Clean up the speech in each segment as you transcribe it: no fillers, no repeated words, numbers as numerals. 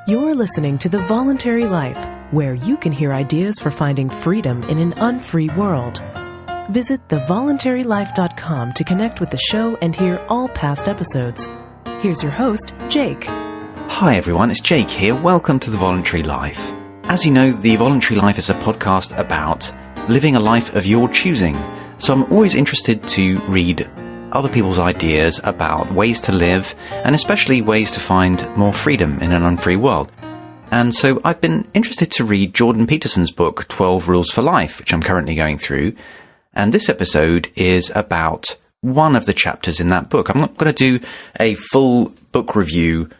You're listening to The Voluntary Life, where you can hear ideas for finding freedom in an unfree world. Visit thevoluntarylife.com to connect with the show and hear all past episodes. Here's your host, Jake. Hi everyone, it's Jake here. Welcome to The Voluntary Life. As you know, The Voluntary Life is a podcast about living a life of your choosing. So I'm always interested to read other people's ideas about ways to live, and especially ways to find more freedom in an unfree world. And so I've been interested to read Jordan Peterson's book, 12 Rules for Life, which I'm currently going through. And this episode is about one of the chapters in that book. I'm not going to do a full book review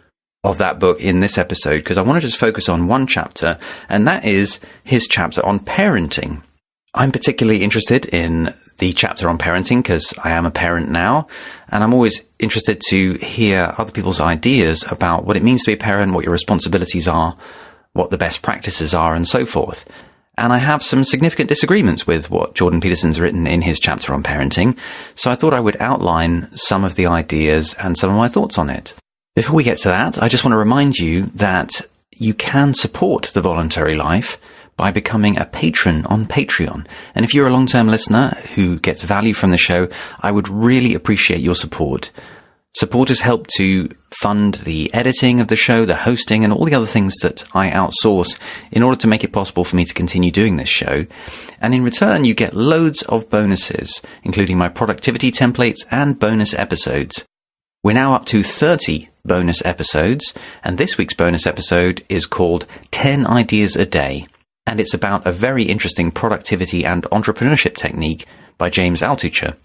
of that book in this episode, because I want to just focus on one chapter, and that is his chapter on parenting. I'm particularly interested in the chapter on parenting because I am a parent now, and I'm always interested to hear other people's ideas about what it means to be a parent, what your responsibilities are, what the best practices are, and so forth. And I have some significant disagreements with what Jordan Peterson's written in his chapter on parenting, so I thought I would outline some of the ideas and some of my thoughts on it. Before we get to that, I just want to remind you that you can support The Voluntary Life by becoming a patron on Patreon. And if you're a long-term listener who gets value from the show, I would really appreciate your support. Supporters help to fund the editing of the show, the hosting, and all the other things that I outsource in order to make it possible for me to continue doing this show. And in return, you get loads of bonuses, including my productivity templates and bonus episodes. We're now up to 30 bonus episodes, and this week's bonus episode is called 10 Ideas a Day. And it's about a very interesting productivity and entrepreneurship technique by James Altucher.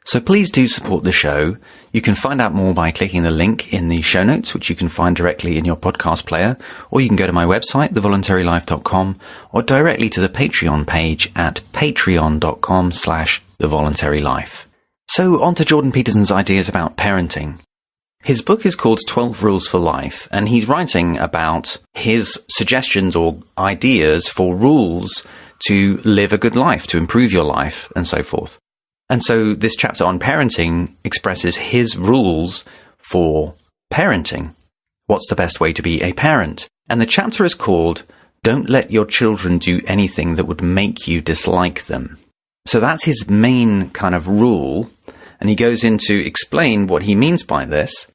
So please do support the show. You can find out more by clicking the link in the show notes, which you can find directly in your podcast player, or you can go to my website, thevoluntarylife.com, or directly to the Patreon page at patreon.com/thevoluntarylife. So on to Jordan Peterson's ideas about parenting. His book is called 12 Rules for Life, and he's writing about his suggestions or ideas for rules to live a good life, to improve your life, and so forth. And so this chapter on parenting expresses his rules for parenting. What's the best way to be a parent? And the chapter is called, Don't Let Your Children Do Anything That Would Make You Dislike Them. So that's his main kind of rule, and he goes in to explain what he means by this.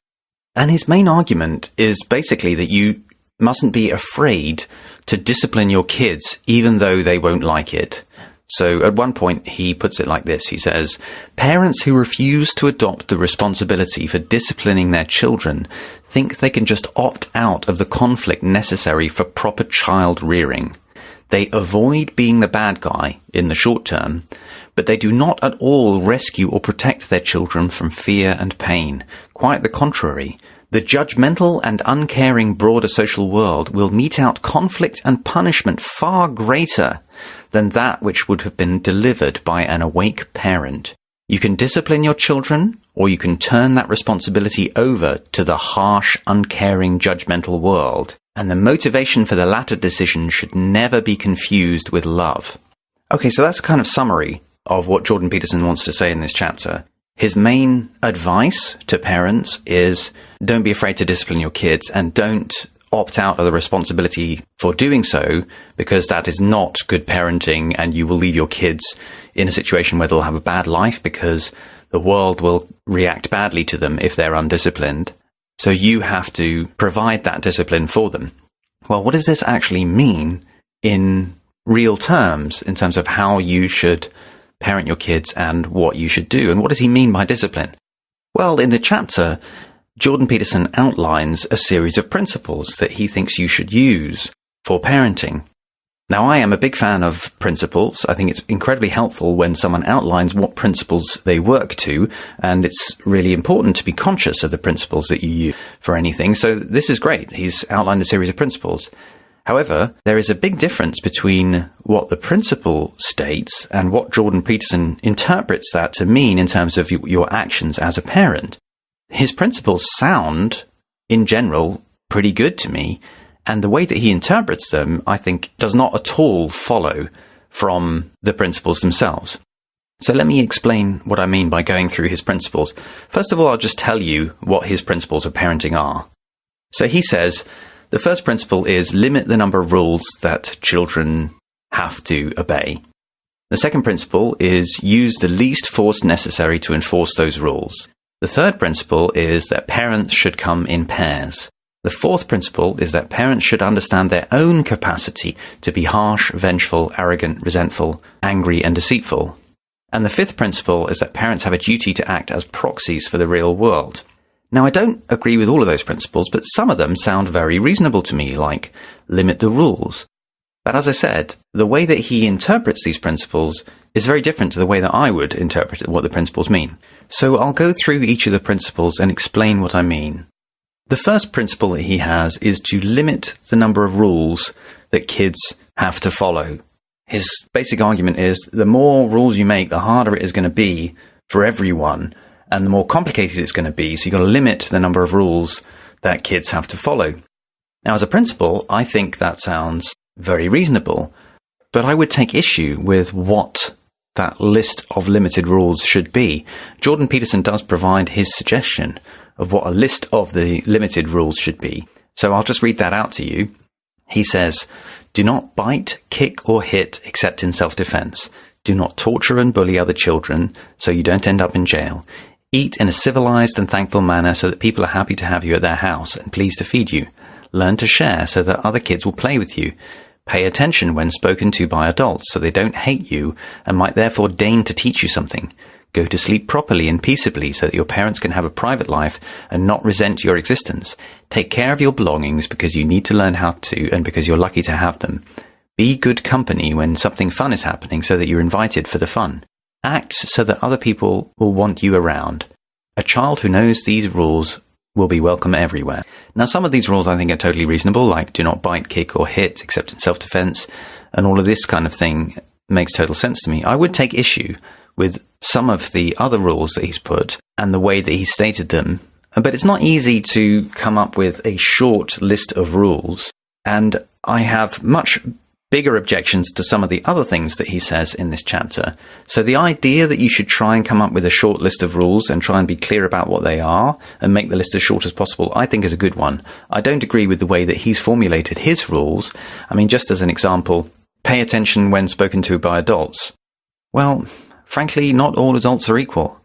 And his main argument is basically that you mustn't be afraid to discipline your kids, even though they won't like it. So at one point, he puts it like this. He says, parents who refuse to adopt the responsibility for disciplining their children think they can just opt out of the conflict necessary for proper child rearing. They avoid being the bad guy in the short term, but they do not at all rescue or protect their children from fear and pain. Quite the contrary. The judgmental and uncaring broader social world will mete out conflict and punishment far greater than that which would have been delivered by an awake parent. You can discipline your children, or you can turn that responsibility over to the harsh, uncaring, judgmental world. And the motivation for the latter decision should never be confused with love. Okay, so that's a kind of summary of what Jordan Peterson wants to say in this chapter. His main advice to parents is don't be afraid to discipline your kids and don't opt out of the responsibility for doing so, because that is not good parenting and you will leave your kids in a situation where they'll have a bad life because the world will react badly to them if they're undisciplined. So you have to provide that discipline for them. Well, what does this actually mean in real terms, in terms of how you should parent your kids and what you should do? And what does he mean by discipline? Well, in the chapter, Jordan Peterson outlines a series of principles that he thinks you should use for parenting. Now, I am a big fan of principles. I think it's incredibly helpful when someone outlines what principles they work to, and it's really important to be conscious of the principles that you use for anything. So this is great. He's outlined a series of principles. However, there is a big difference between what the principle states and what Jordan Peterson interprets that to mean in terms of your actions as a parent. His principles sound, in general, pretty good to me, and the way that he interprets them, I think, does not at all follow from the principles themselves. So let me explain what I mean by going through his principles. First of all, I'll just tell you what his principles of parenting are. So he says, The first principle is limit the number of rules that children have to obey. The second principle is use the least force necessary to enforce those rules. The third principle is that parents should come in pairs. The fourth principle is that parents should understand their own capacity to be harsh, vengeful, arrogant, resentful, angry, and deceitful. And the fifth principle is that parents have a duty to act as proxies for the real world. Now, I don't agree with all of those principles, but some of them sound very reasonable to me, like limit the rules. But as I said, the way that he interprets these principles is very different to the way that I would interpret what the principles mean. So I'll go through each of the principles and explain what I mean. The first principle that he has is to limit the number of rules that kids have to follow. His basic argument is the more rules you make, the harder it is going to be for everyone, and the more complicated it's going to be. So you've got to limit the number of rules that kids have to follow. Now, as a principle, I think that sounds very reasonable, but I would take issue with what that list of limited rules should be. Jordan Peterson does provide his suggestion of what a list of the limited rules should be. So I'll just read that out to you. He says, do not bite, kick, or hit except in self-defense. Do not torture and bully other children so you don't end up in jail. Eat in a civilized and thankful manner so that people are happy to have you at their house and pleased to feed you. Learn to share so that other kids will play with you. Pay attention when spoken to by adults so they don't hate you and might therefore deign to teach you something. Go to sleep properly and peaceably so that your parents can have a private life and not resent your existence. Take care of your belongings because you need to learn how to and because you're lucky to have them. Be good company when something fun is happening so that you're invited for the fun. Act so that other people will want you around. A child who knows these rules will be welcome everywhere. Now, some of these rules I think are totally reasonable, like do not bite, kick, or hit except in self-defense, and all of this kind of thing makes total sense to me. I would take issue with some of the other rules that he's put and the way that he stated them, but it's not easy to come up with a short list of rules, and I have much bigger objections to some of the other things that he says in this chapter. So the idea that you should try and come up with a short list of rules and try and be clear about what they are and make the list as short as possible, I think is a good one. I don't agree with the way that he's formulated his rules. I mean, just as an example, pay attention when spoken to by adults. Well, frankly, not all adults are equal.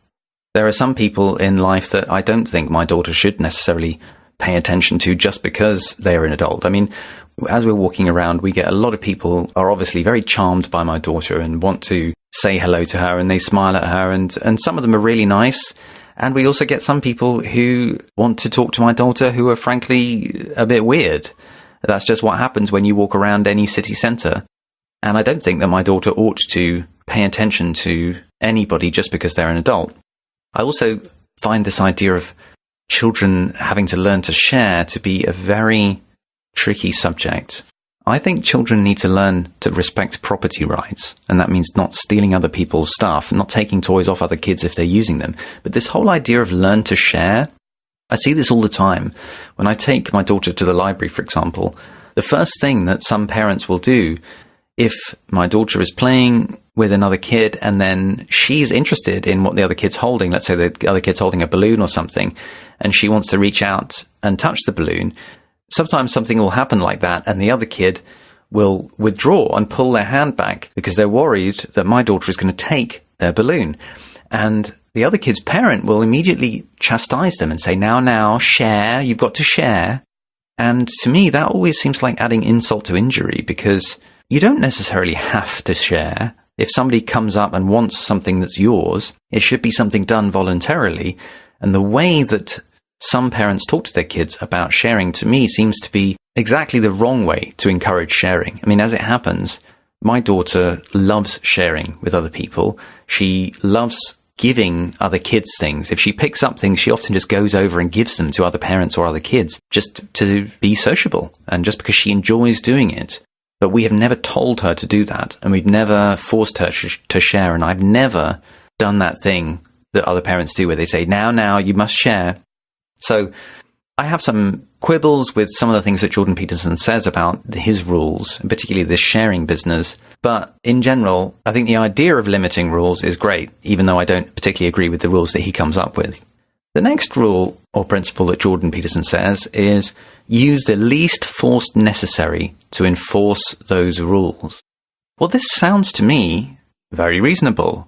There are some people in life that I don't think my daughter should necessarily pay attention to just because they're an adult. I mean, as we're walking around, we get a lot of people are obviously very charmed by my daughter and want to say hello to her, and they smile at her, and some of them are really nice. And we also get some people who want to talk to my daughter who are frankly a bit weird. That's just what happens when you walk around any city centre. And I don't think that my daughter ought to pay attention to anybody just because they're an adult. I also find this idea of children having to learn to share to be a very tricky subject. I think children need to learn to respect property rights, and that means not stealing other people's stuff, not taking toys off other kids if they're using them. But this whole idea of learn to share, I see this all the time. When I take my daughter to the library, for example, the first thing that some parents will do, if my daughter is playing with another kid and then she's interested in what the other kid's holding, let's say the other kid's holding a balloon or something, and she wants to reach out and touch the balloon, sometimes something will happen like that and the other kid will withdraw and pull their hand back because they're worried that my daughter is going to take their balloon. And the other kid's parent will immediately chastise them and say, now, share, you've got to share. And to me, that always seems like adding insult to injury, because you don't necessarily have to share. If somebody comes up and wants something that's yours, it should be something done voluntarily. And the way that some parents talk to their kids about sharing, to me, seems to be exactly the wrong way to encourage sharing. I mean, as it happens, my daughter loves sharing with other people. She loves giving other kids things. If she picks up things, she often just goes over and gives them to other parents or other kids just to be sociable and just because she enjoys doing it. But we have never told her to do that, and we've never forced her to share. And I've never done that thing that other parents do where they say, now, you must share. So I have some quibbles with some of the things that Jordan Peterson says about his rules, and particularly this sharing business. But in general, I think the idea of limiting rules is great, even though I don't particularly agree with the rules that he comes up with. The next rule or principle that Jordan Peterson says is use the least force necessary to enforce those rules. Well, this sounds to me very reasonable.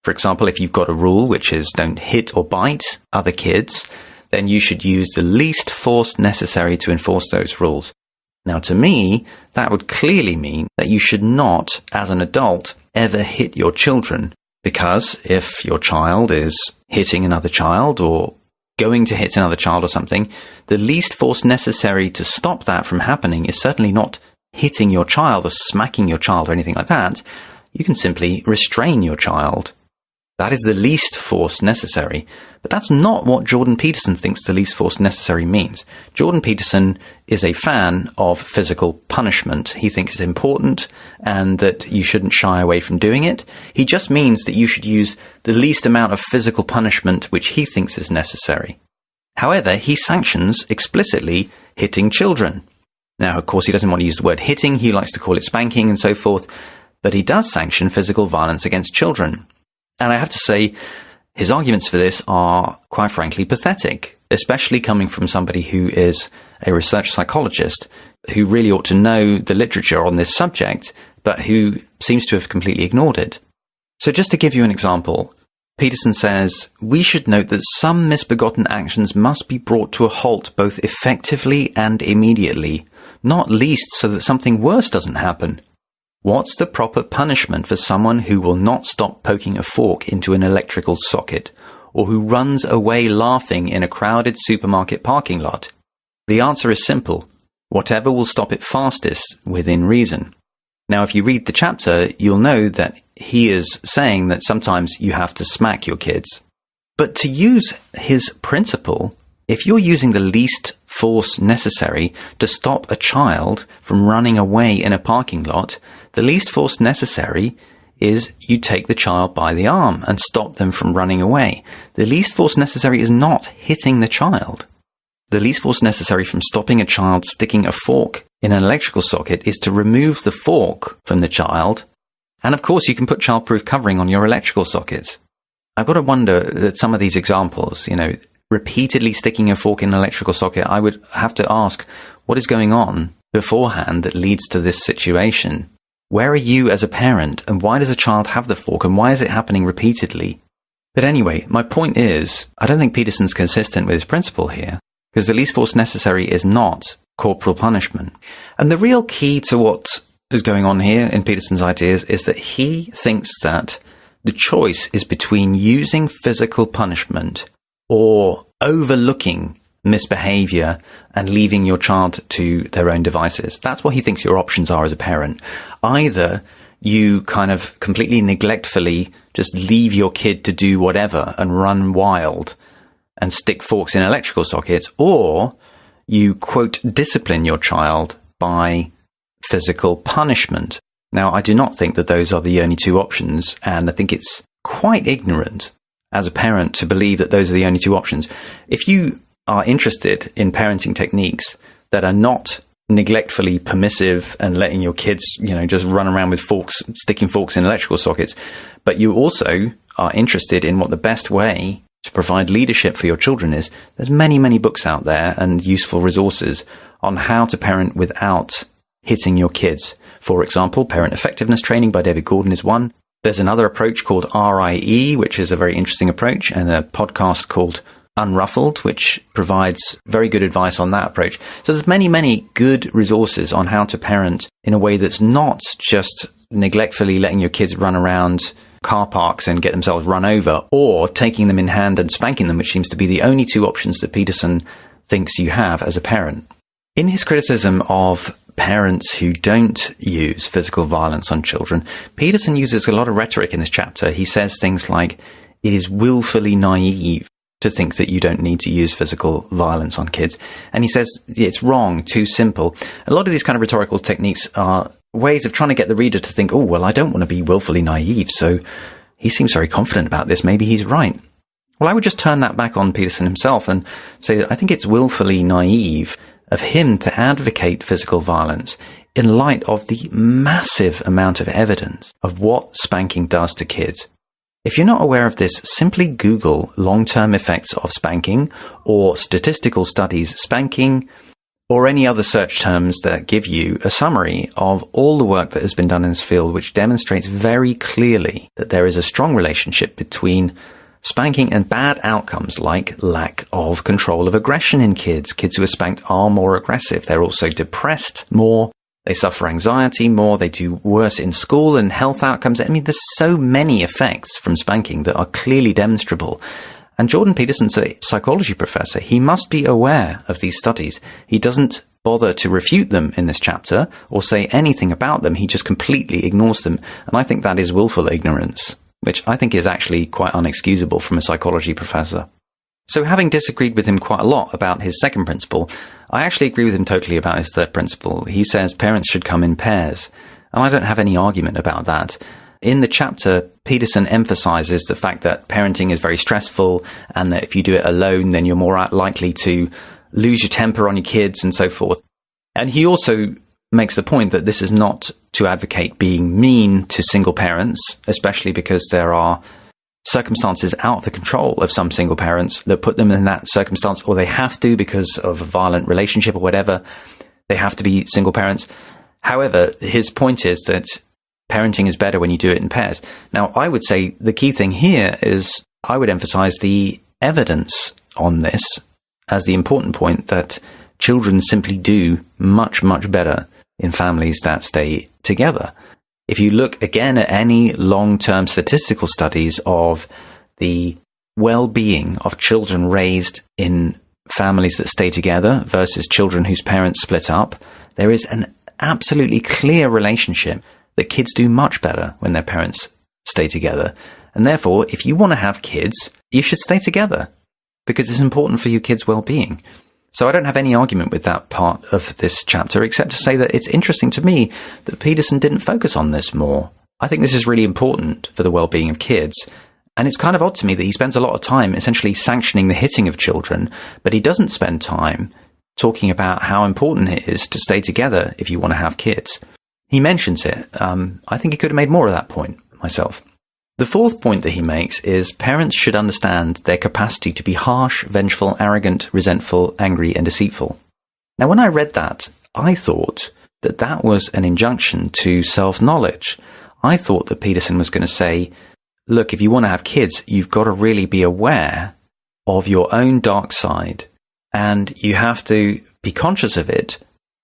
For example, if you've got a rule which is don't hit or bite other kids, then you should use the least force necessary to enforce those rules. Now, to me, that would clearly mean that you should not, as an adult, ever hit your children. Because if your child is hitting another child or going to hit another child or something, the least force necessary to stop that from happening is certainly not hitting your child or smacking your child or anything like that. You can simply restrain your child. That is the least force necessary. But that's not what Jordan Peterson thinks the least force necessary means. Jordan Peterson is a fan of physical punishment. He thinks it's important and that you shouldn't shy away from doing it. He just means that you should use the least amount of physical punishment which he thinks is necessary. However, he sanctions explicitly hitting children. Now, of course, he doesn't want to use the word hitting. He likes to call it spanking and so forth. But he does sanction physical violence against children. And I have to say, his arguments for this are, quite frankly, pathetic, especially coming from somebody who is a research psychologist, who really ought to know the literature on this subject, but who seems to have completely ignored it. So just to give you an example, Peterson says, we should note that some misbegotten actions must be brought to a halt both effectively and immediately, not least so that something worse doesn't happen. What's the proper punishment for someone who will not stop poking a fork into an electrical socket, or who runs away laughing in a crowded supermarket parking lot? The answer is simple. Whatever will stop it fastest within reason. Now, if you read the chapter, you'll know that he is saying that sometimes you have to smack your kids. But to use his principle, if you're using the least force necessary to stop a child from running away in a parking lot, the least force necessary is you take the child by the arm and stop them from running away. The least force necessary is not hitting the child. The least force necessary from stopping a child sticking a fork in an electrical socket is to remove the fork from the child. And of course, you can put childproof covering on your electrical sockets. I've got to wonder that some of these examples, repeatedly sticking a fork in an electrical socket, I would have to ask, what is going on beforehand that leads to this situation? Where are you as a parent, and why does a child have the fork, and why is it happening repeatedly? But anyway, my point is, I don't think Peterson's consistent with his principle here, because the least force necessary is not corporal punishment. And the real key to what is going on here in Peterson's ideas is that he thinks that the choice is between using physical punishment or overlooking misbehavior and leaving your child to their own devices. That's what he thinks your options are as a parent. Either you kind of completely neglectfully just leave your kid to do whatever and run wild and stick forks in electrical sockets, or you, quote, discipline your child by physical punishment. Now, I do not think that those are the only two options, and I think it's quite ignorant as a parent to believe that those are the only two options. If you are interested in parenting techniques that are not neglectfully permissive and letting your kids, just run around with forks, sticking forks in electrical sockets, but you also are interested in what the best way to provide leadership for your children is, there's many, many books out there and useful resources on how to parent without hitting your kids. For example, Parent Effectiveness Training by David Gordon is one. There's another approach called RIE, which is a very interesting approach, and a podcast called Unruffled, which provides very good advice on that approach. So there's many, many good resources on how to parent in a way that's not just neglectfully letting your kids run around car parks and get themselves run over, or taking them in hand and spanking them, which seems to be the only two options that Peterson thinks you have as a parent. In his criticism of parents who don't use physical violence on children, Peterson uses a lot of rhetoric in this chapter. He says things like, it is willfully naive to think that you don't need to use physical violence on kids. And he says it's wrong, too simple. A lot of these kind of rhetorical techniques are ways of trying to get the reader to think, oh, well, I don't want to be willfully naive, so he seems very confident about this. Maybe he's right. Well, I would just turn that back on Peterson himself and say that I think it's willfully naive of him to advocate physical violence in light of the massive amount of evidence of what spanking does to kids. If you're not aware of this, simply Google long-term effects of spanking or statistical studies spanking or any other search terms that give you a summary of all the work that has been done in this field, which demonstrates very clearly that there is a strong relationship between spanking and bad outcomes like lack of control of aggression in kids. Kids who are spanked are more aggressive. They're also depressed more. They suffer anxiety more. They do worse in school and health outcomes. I mean, there's so many effects from spanking that are clearly demonstrable. And Jordan Peterson's a psychology professor. He must be aware of these studies. He doesn't bother to refute them in this chapter or say anything about them. He just completely ignores them. And I think that is willful ignorance, which I think is actually quite unexcusable from a psychology professor. So having disagreed with him quite a lot about his second principle, I actually agree with him totally about his third principle. He says parents should come in pairs. And I don't have any argument about that. In the chapter, Peterson emphasizes the fact that parenting is very stressful and that if you do it alone, then you're more likely to lose your temper on your kids and so forth. And he also makes the point that this is not to advocate being mean to single parents, especially because there are circumstances out of the control of some single parents that put them in that circumstance, or they have to because of a violent relationship or whatever. They have to be single parents. However, his point is that parenting is better when you do it in pairs. Now, I would say the key thing here is I would emphasize the evidence on this as the important point that children simply do much, much better in families that stay together. If you look again at any long-term statistical studies of the well-being of children raised in families that stay together versus children whose parents split up, there is an absolutely clear relationship that kids do much better when their parents stay together. And therefore, if you want to have kids, you should stay together because it's important for your kids' well-being. So I don't have any argument with that part of this chapter, except to say that it's interesting to me that Peterson didn't focus on this more. I think this is really important for the well-being of kids. And it's kind of odd to me that he spends a lot of time essentially sanctioning the hitting of children, but he doesn't spend time talking about how important it is to stay together if you want to have kids. He mentions it. I think he could have made more of that point myself. The fourth point that he makes is parents should understand their capacity to be harsh, vengeful, arrogant, resentful, angry, and deceitful. Now, when I read that, I thought that that was an injunction to self-knowledge. I thought that Peterson was going to say, look, if you want to have kids, you've got to really be aware of your own dark side, and you have to be conscious of it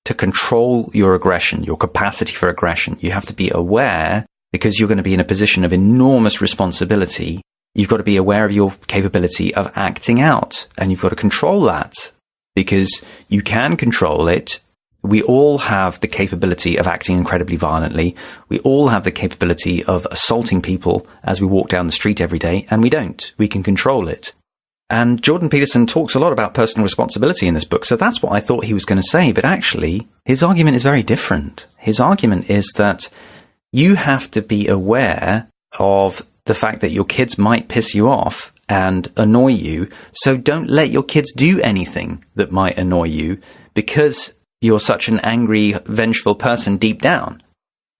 to control your aggression, your capacity for aggression. You have to be aware, because you're going to be in a position of enormous responsibility. You've got to be aware of your capability of acting out, and you've got to control that because you can control it. We all have the capability of acting incredibly violently. We all have the capability of assaulting people as we walk down the street every day, and we don't. We can control it. And Jordan Peterson talks a lot about personal responsibility in this book, so that's what I thought he was going to say. But actually, his argument is very different. His argument is that you have to be aware of the fact that your kids might piss you off and annoy you, so don't let your kids do anything that might annoy you because you're such an angry, vengeful person deep down.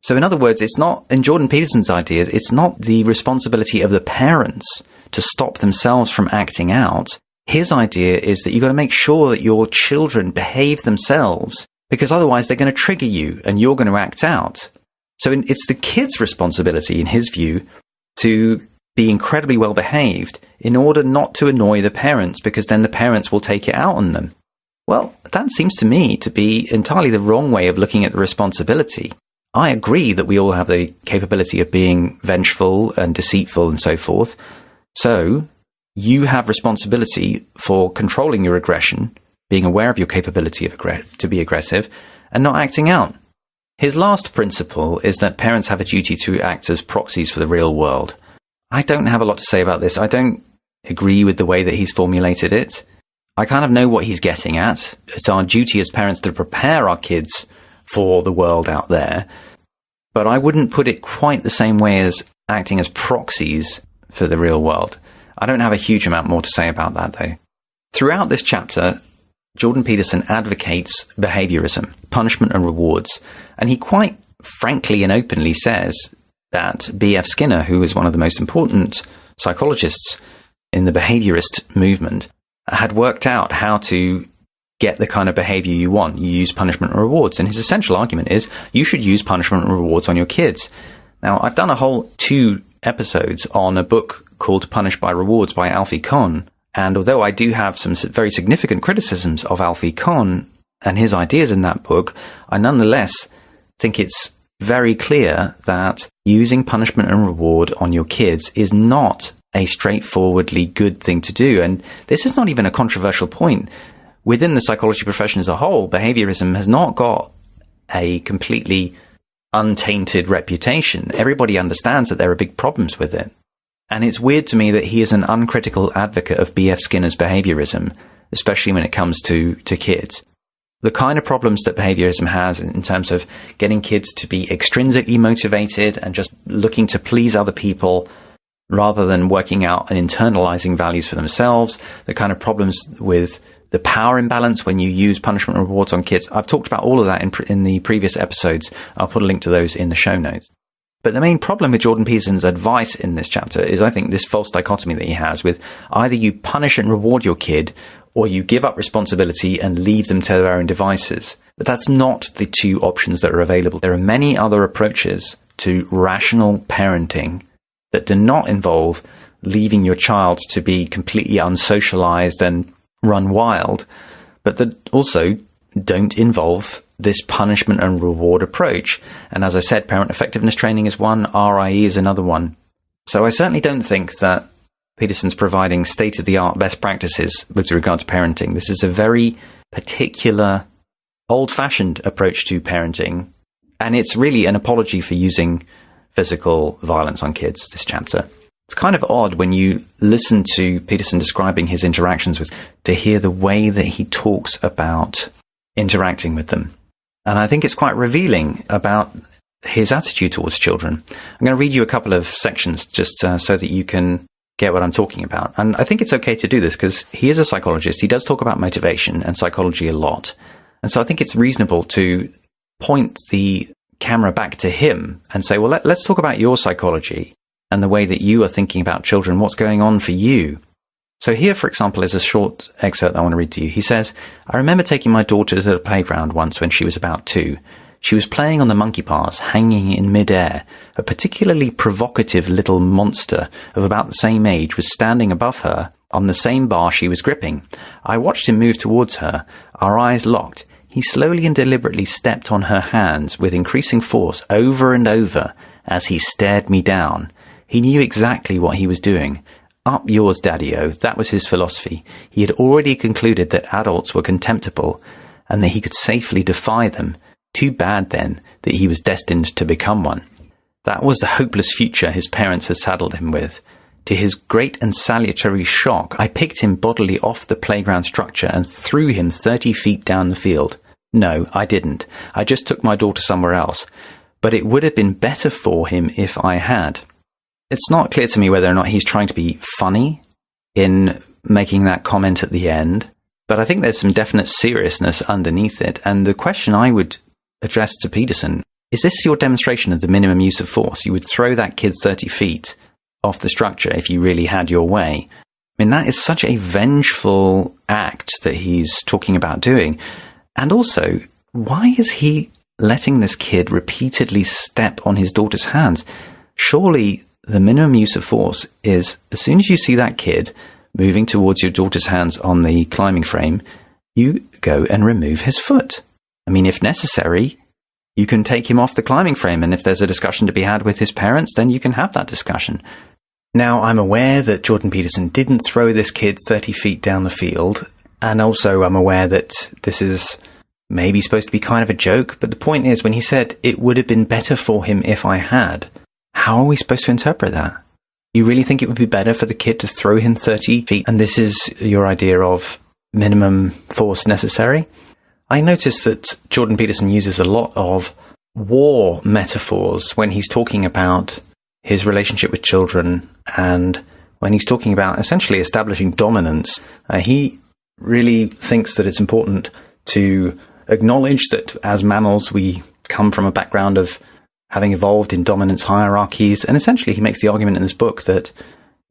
So in other words, it's not, in Jordan Peterson's ideas, it's not the responsibility of the parents to stop themselves from acting out. His idea is that you've got to make sure that your children behave themselves, because otherwise they're going to trigger you and you're going to act out. So it's the kid's responsibility, in his view, to be incredibly well behaved in order not to annoy the parents, because then the parents will take it out on them. Well, that seems to me to be entirely the wrong way of looking at the responsibility. I agree that we all have the capability of being vengeful and deceitful and so forth. So you have responsibility for controlling your aggression, being aware of your capability to be aggressive, and not acting out. His last principle is that parents have a duty to act as proxies for the real world. I don't have a lot to say about this. I don't agree with the way that he's formulated it. I kind of know what he's getting at. It's our duty as parents to prepare our kids for the world out there. But I wouldn't put it quite the same way as acting as proxies for the real world. I don't have a huge amount more to say about that, though. Throughout this chapter, Jordan Peterson advocates behaviorism, punishment and rewards, and he quite frankly and openly says that B.F. Skinner, who was one of the most important psychologists in the behaviorist movement, had worked out how to get the kind of behavior you want. You use punishment and rewards. And his essential argument is you should use punishment and rewards on your kids. Now, I've done a whole 2 episodes on a book called Punish by Rewards by Alfie Kohn. And although I do have some very significant criticisms of Alfie Kohn and his ideas in that book, I nonetheless think it's very clear that using punishment and reward on your kids is not a straightforwardly good thing to do. And this is not even a controversial point. Within the psychology profession as a whole, behaviorism has not got a completely untainted reputation. Everybody understands that there are big problems with it. And it's weird to me that he is an uncritical advocate of B.F. Skinner's behaviorism, especially when it comes to kids. The kind of problems that behaviorism has in terms of getting kids to be extrinsically motivated and just looking to please other people rather than working out and internalizing values for themselves, the kind of problems with the power imbalance when you use punishment and rewards on kids. I've talked about all of that in the previous episodes. I'll put a link to those in the show notes. But the main problem with Jordan Peterson's advice in this chapter is, I think, this false dichotomy that he has with either you punish and reward your kid or you give up responsibility and leave them to their own devices. But that's not the 2 options that are available. There are many other approaches to rational parenting that do not involve leaving your child to be completely unsocialized and run wild, but that also don't involve this punishment and reward approach. And as I said, parent effectiveness training is one, RIE is another one. So I certainly don't think that Peterson's providing state-of-the-art best practices with regard to parenting. This is a very particular, old-fashioned approach to parenting, and it's really an apology for using physical violence on kids, this chapter. It's kind of odd when you listen to Peterson describing his interactions to hear the way that he talks about interacting with them. And I think it's quite revealing about his attitude towards children. I'm going to read you a couple of sections just so that you can get what I'm talking about. And I think it's okay to do this because he is a psychologist. He does talk about motivation and psychology a lot. And so I think it's reasonable to point the camera back to him and say, well, let's talk about your psychology and the way that you are thinking about children, what's going on for you. So here, for example, is a short excerpt I want to read to you. He says, I remember taking my daughter to the playground once when she was about 2. She was playing on the monkey bars, hanging in midair. A particularly provocative little monster of about the same age was standing above her on the same bar she was gripping. I watched him move towards her, our eyes locked. He slowly and deliberately stepped on her hands with increasing force over and over as he stared me down. He knew exactly what he was doing. Up yours, Daddy-O. That was his philosophy. He had already concluded that adults were contemptible and that he could safely defy them. Too bad, then, that he was destined to become one. That was the hopeless future his parents had saddled him with. To his great and salutary shock, I picked him bodily off the playground structure and threw him 30 feet down the field. No, I didn't. I just took my daughter somewhere else. But it would have been better for him if I had. It's not clear to me whether or not he's trying to be funny in making that comment at the end, but I think there's some definite seriousness underneath it. And the question I would address to Peterson, is this your demonstration of the minimum use of force? You would throw that kid 30 feet off the structure if you really had your way. I mean, that is such a vengeful act that he's talking about doing. And also, why is he letting this kid repeatedly step on his daughter's hands? Surely the minimum use of force is, as soon as you see that kid moving towards your daughter's hands on the climbing frame, you go and remove his foot. I mean, if necessary, you can take him off the climbing frame, and if there's a discussion to be had with his parents, then you can have that discussion. Now, I'm aware that Jordan Peterson didn't throw this kid 30 feet down the field, and also I'm aware that this is maybe supposed to be kind of a joke, but the point is, when he said, it would have been better for him if I had, how are we supposed to interpret that? You really think it would be better for the kid to throw him 30 feet, and this is your idea of minimum force necessary? I noticed that Jordan Peterson uses a lot of war metaphors when he's talking about his relationship with children and when he's talking about essentially establishing dominance. He really thinks that it's important to acknowledge that as mammals we come from a background of having evolved in dominance hierarchies. And essentially, he makes the argument in this book that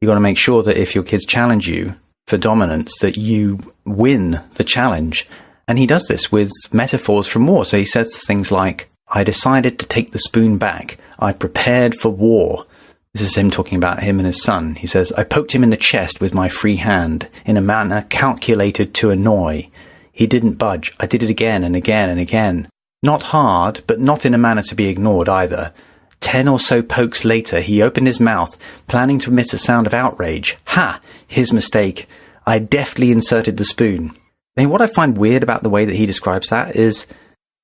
you've got to make sure that if your kids challenge you for dominance, that you win the challenge. And he does this with metaphors from war. So he says things like, I decided to take the spoon back. I prepared for war. This is him talking about him and his son. He says, I poked him in the chest with my free hand in a manner calculated to annoy. He didn't budge. I did it again and again and again. Not hard, but not in a manner to be ignored either. 10 or so pokes later, he opened his mouth, planning to emit a sound of outrage. Ha! His mistake. I deftly inserted the spoon. I mean, what I find weird about the way that he describes that is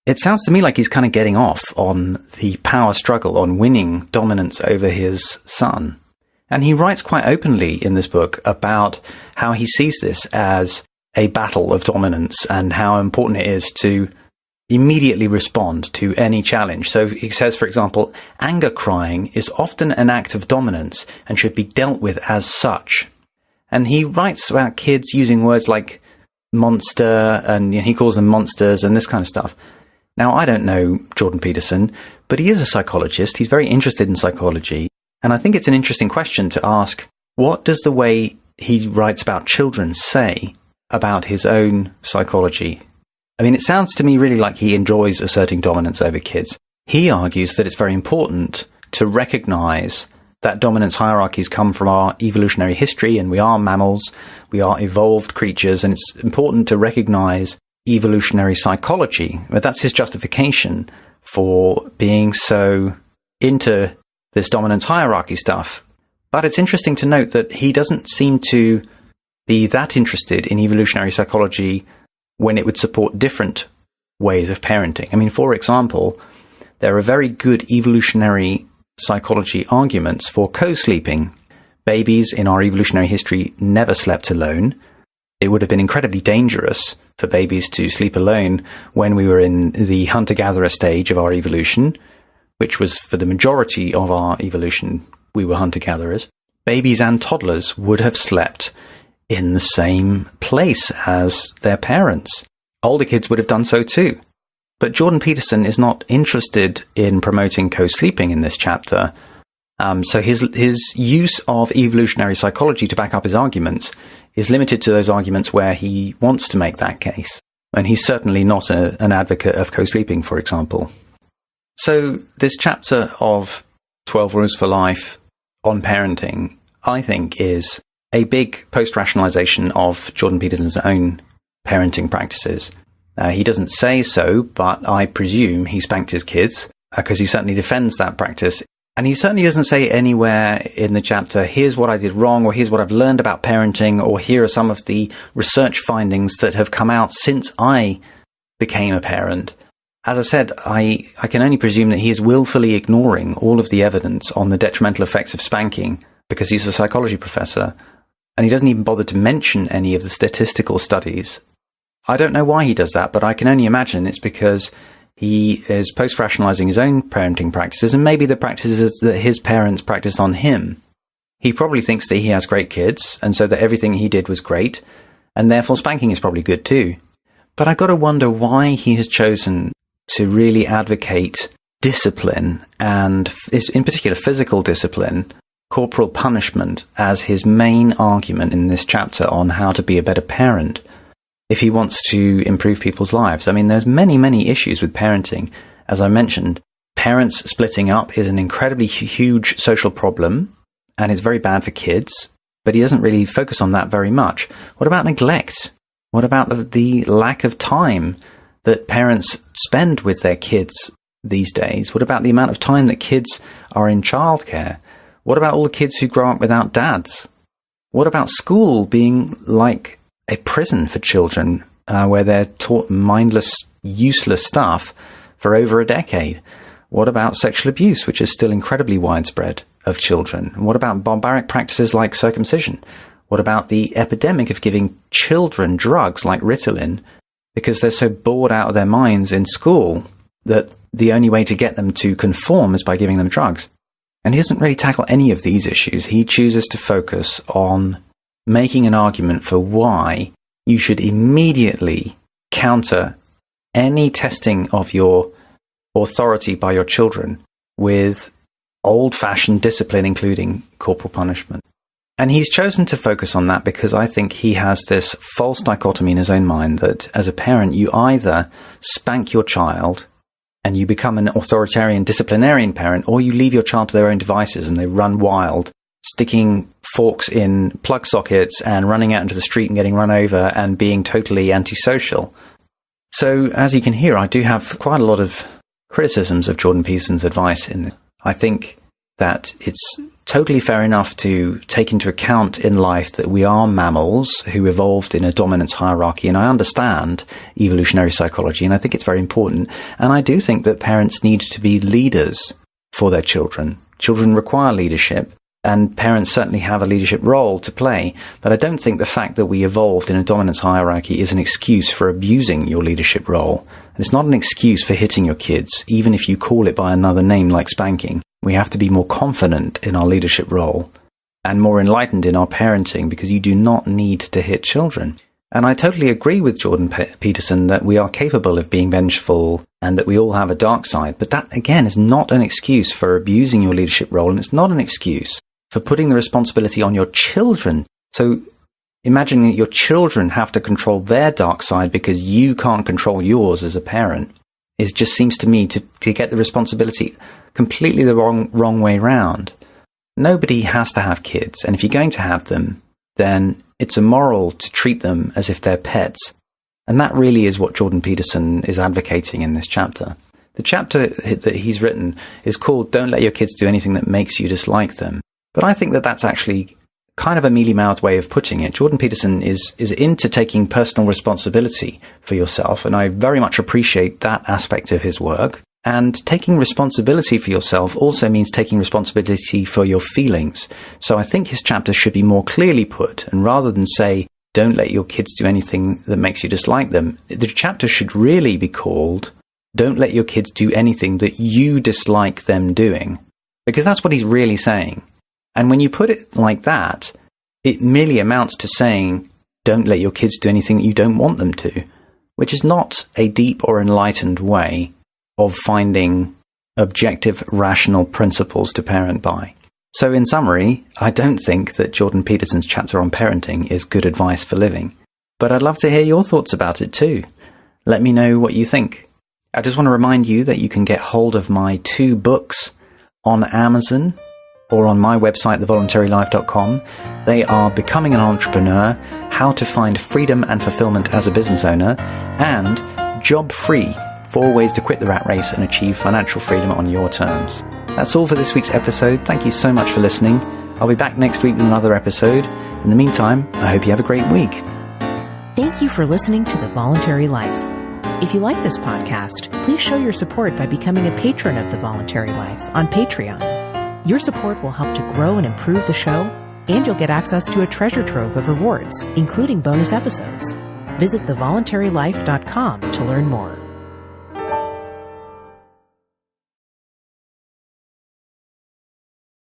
it sounds to me like he's kind of getting off on the power struggle, on winning dominance over his son. And he writes quite openly in this book about how he sees this as a battle of dominance and how important it is to immediately respond to any challenge. So he says, for example, anger crying is often an act of dominance and should be dealt with as such. And he writes about kids using words like monster, and he calls them monsters and this kind of stuff. Now, I don't know Jordan Peterson, but he is a psychologist. He's very interested in psychology. And I think it's an interesting question to ask, what does the way he writes about children say about his own psychology? I mean, it sounds to me really like he enjoys asserting dominance over kids. He argues that it's very important to recognize that dominance hierarchies come from our evolutionary history, and we are mammals, we are evolved creatures, and it's important to recognize evolutionary psychology. But that's his justification for being so into this dominance hierarchy stuff. But it's interesting to note that he doesn't seem to be that interested in evolutionary psychology when it would support different ways of parenting. I mean, for example, there are very good evolutionary psychology arguments for co-sleeping. Babies in our evolutionary history never slept alone. It would have been incredibly dangerous for babies to sleep alone when we were in the hunter-gatherer stage of our evolution, which was for the majority of our evolution, we were hunter-gatherers. Babies and toddlers would have slept in the same place as their parents. Older kids would have done so too. But Jordan Peterson is not interested in promoting co-sleeping in this chapter. So his use of evolutionary psychology to back up his arguments is limited to those arguments where he wants to make that case. And he's certainly not an advocate of co-sleeping, for example. So this chapter of 12 Rules for Life on parenting, I think, is a big post-rationalization of Jordan Peterson's own parenting practices. He doesn't say so, but I presume he spanked his kids, because he certainly defends that practice. And he certainly doesn't say anywhere in the chapter, here's what I did wrong, or here's what I've learned about parenting, or here are some of the research findings that have come out since I became a parent. As I said, I can only presume that he is willfully ignoring all of the evidence on the detrimental effects of spanking, because he's a psychology professor, and he doesn't even bother to mention any of the statistical studies. I don't know why he does that, but I can only imagine it's because he is post-rationalizing his own parenting practices, and maybe the practices that his parents practiced on him. He probably thinks that he has great kids, and so that everything he did was great, and therefore spanking is probably good too. But I've got to wonder why he has chosen to really advocate discipline, and in particular physical discipline, corporal punishment, as his main argument in this chapter on how to be a better parent, if he wants to improve people's lives. I mean, there's many issues with parenting. As I mentioned, parents splitting up is an incredibly huge social problem, and it's very bad for kids, but he doesn't really focus on that very much. What about neglect? What about the lack of time that parents spend with their kids these days? What about the amount of time that kids are in childcare? What about all the kids who grow up without dads? What about school being like a prison for children, where they're taught mindless, useless stuff for over a decade? What about sexual abuse, which is still incredibly widespread of children? What about barbaric practices like circumcision? What about the epidemic of giving children drugs like Ritalin because they're so bored out of their minds in school that the only way to get them to conform is by giving them drugs? And he doesn't really tackle any of these issues. He chooses to focus on making an argument for why you should immediately counter any testing of your authority by your children with old-fashioned discipline, including corporal punishment. And he's chosen to focus on that because I think he has this false dichotomy in his own mind that as a parent, you either spank your child and you become an authoritarian disciplinarian parent, or you leave your child to their own devices and they run wild, sticking forks in plug sockets and running out into the street and getting run over and being totally antisocial. So as you can hear, I do have quite a lot of criticisms of Jordan Peterson's advice in this. I think that it's totally fair enough to take into account in life that we are mammals who evolved in a dominance hierarchy, and I understand evolutionary psychology, and I think it's very important. And I do think that parents need to be leaders for their children. Children require leadership, and parents certainly have a leadership role to play. But I don't think the fact that we evolved in a dominance hierarchy is an excuse for abusing your leadership role. And it's not an excuse for hitting your kids, even if you call it by another name like spanking. We have to be more confident in our leadership role and more enlightened in our parenting, because you do not need to hit children. And I totally agree with Jordan Peterson that we are capable of being vengeful and that we all have a dark side. But that, again, is not an excuse for abusing your leadership role, and it's not an excuse for putting the responsibility on your children. So imagine that your children have to control their dark side because you can't control yours as a parent. It just seems to me to get the responsibility completely the wrong way round. Nobody has to have kids, and if you're going to have them, then it's immoral to treat them as if they're pets. And that really is what Jordan Peterson is advocating in this chapter. The chapter that he's written is called Don't Let Your Kids Do Anything That Makes You Dislike Them. But I think that that's actually kind of a mealy-mouthed way of putting it. Jordan Peterson is into taking personal responsibility for yourself, and I very much appreciate that aspect of his work. And taking responsibility for yourself also means taking responsibility for your feelings. So I think his chapter should be more clearly put, and rather than say, don't let your kids do anything that makes you dislike them, the chapter should really be called, don't let your kids do anything that you dislike them doing. Because that's what he's really saying. And when you put it like that, it merely amounts to saying, don't let your kids do anything you don't want them to, which is not a deep or enlightened way of finding objective, rational principles to parent by. So in summary, I don't think that Jordan Peterson's chapter on parenting is good advice for living. But I'd love to hear your thoughts about it too. Let me know what you think. I just want to remind you that you can get hold of my 2 books on Amazon or on my website, thevoluntarylife.com. They are Becoming an Entrepreneur, How to Find Freedom and Fulfillment as a Business Owner, and Job Free, 4 Ways to Quit the Rat Race and Achieve Financial Freedom on Your Terms. That's all for this week's episode. Thank you so much for listening. I'll be back next week with another episode. In the meantime, I hope you have a great week. Thank you for listening to The Voluntary Life. If you like this podcast, please show your support by becoming a patron of The Voluntary Life on Patreon. Your support will help to grow and improve the show, and you'll get access to a treasure trove of rewards, including bonus episodes. Visit thevoluntarylife.com to learn more.